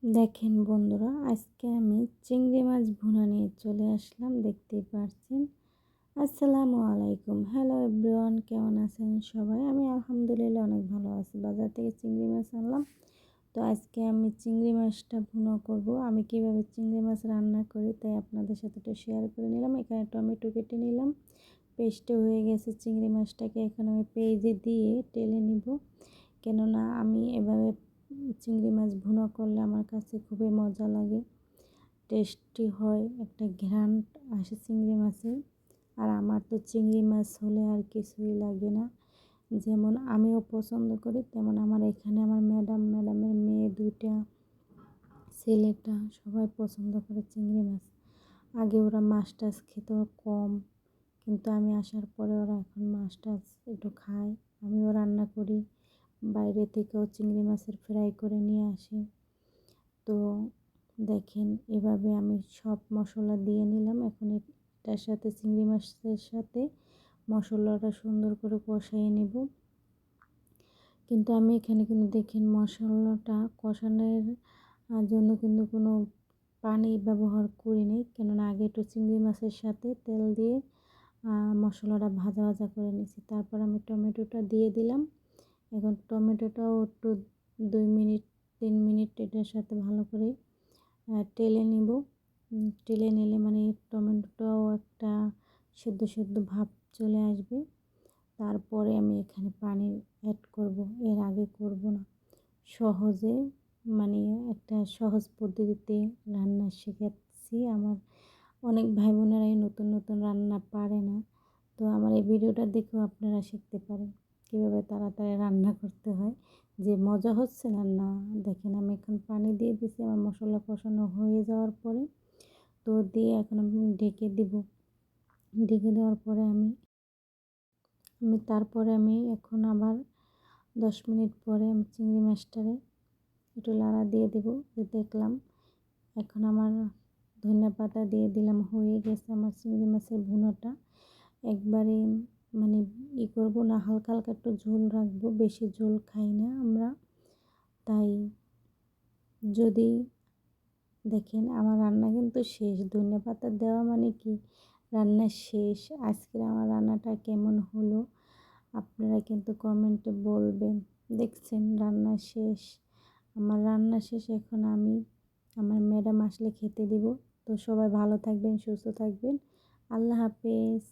দেখেন বন্ধুরা, আজকে আমি চিংড়ি মাছ ভুনা নিয়ে চলে আসলাম। দেখতেই পারছেন। আসসালামু আলাইকুম। হ্যালো এভরিওয়ান, কেমন আছেন সবাই? আমি আলহামদুলিল্লাহ অনেক ভালো আছি। বাজার থেকে চিংড়ি মাছ আনলাম। তো আজকে আমি চিংড়ি মাছটা ভুনা করব। আমি কিভাবে চিংড়ি মাছ রান্না করি তাই আপনাদের সাথে একটু শেয়ার করে নিলাম। এখানে টমেটো কেটে নিলাম। পেস্ট হয়ে গেছে চিংড়ি মাছটাকে এখন আমি পেঁয়াজে দিয়ে টেলে নিব। কেননা আমি এভাবে চিংড়ি মাছ ভুনা করলে আমার কাছে খুবই মজা লাগে, টেস্টি হয়, একটা ঘ্রাণ আসে চিংড়ি মাছের। আর আমার তো চিংড়ি মাছ হলে আর কিছুই লাগে না। যেমন আমিও পছন্দ করি, তেমন আমার এখানে আমার ম্যাডামের মেয়ে দুইটা, ছেলেটা সবাই পছন্দ করে চিংড়ি মাছ। আগে ওরা মাছ টাছ খেত কম, কিন্তু আমি আসার পরে ওরা এখন মাছ টাছ একটু খায়। আমিও রান্না করি, বাইরে থেকেও চিংড়ি মাছের ফ্রাই করে নিয়ে আসি। তো দেখেন, এভাবে আমি সব মশলা দিয়ে নিলাম। এখন এটার সাথে চিংড়ি মাছের সাথে মশলাটা সুন্দর করে কষিয়ে নেব। কিন্তু আমি এখানে কিন্তু দেখেন মশলাটা কষানোর জন্য কিন্তু কোনো পানি ব্যবহার করিনি, কেননা আগে একটু চিংড়ি মাছের সাথে তেল দিয়ে মশলাটা ভাজা ভাজা করে নিয়েছি। তারপর আমি টমেটোটা দিয়ে দিলাম। এখন টমেটোটাও একটু 2 মিনিট 3 মিনিট এটার সাথে ভালো করে টেলে নিব। টেলে নিলে মানে টমেটোটাও একটা সেদ্ধ সেদ্ধ ভাব চলে আসবে। তারপরে আমি এখানে পানি অ্যাড করব, এর আগে করব না। সহজে মানে একটা সহজ পদ্ধতিতে রান্না শেখাচ্ছি। আমার অনেক ভাই বোনেরাই নতুন নতুন রান্না পারে না। তো আমার এই ভিডিওটা দেখেও আপনারা শিখতে পারেন কীভাবে তাড়াতাড়ি রান্না করতে হয়। যে মজা হচ্ছে না, না দেখেন আমি এখন পানি দিয়ে দিয়েছি আমার মশলা কষানো হয়ে যাওয়ার পরে। তো দিয়ে এখন আমি ঢেকে দিব। ঢেকে দেওয়ার পরে তারপরে আমি এখন আবার 10 মিনিট পরে আমি চিংড়ি মাছটারে একটু লাড়া দিয়ে দেবো। দেখলাম এখন আমার ধনিয়া পাতা দিয়ে দিলাম, হয়ে গেছে আমার চিংড়ি মাছের ভুনাটা। একবারে মানে করবো না, হালকা হালকা একটু ঝোল রাখবো, বেশি ঝোল খাই না আমরা। তাই যদি দেখেন আমার রান্না কিন্তু শেষ, ধনিয়া পাতা দেওয়া মানে কি রান্না শেষ। আজকের আমার রান্নাটা কেমন হলো আপনারা কিন্তু কমেন্টে বলবেন। দেখছেন রান্না শেষ, আমার রান্না শেষ। এখন আমি আমার ম্যাডাম আসলে খেতে দিব। তো সবাই ভালো থাকবেন, সুস্থ থাকবেন। আল্লাহ হাফেজ।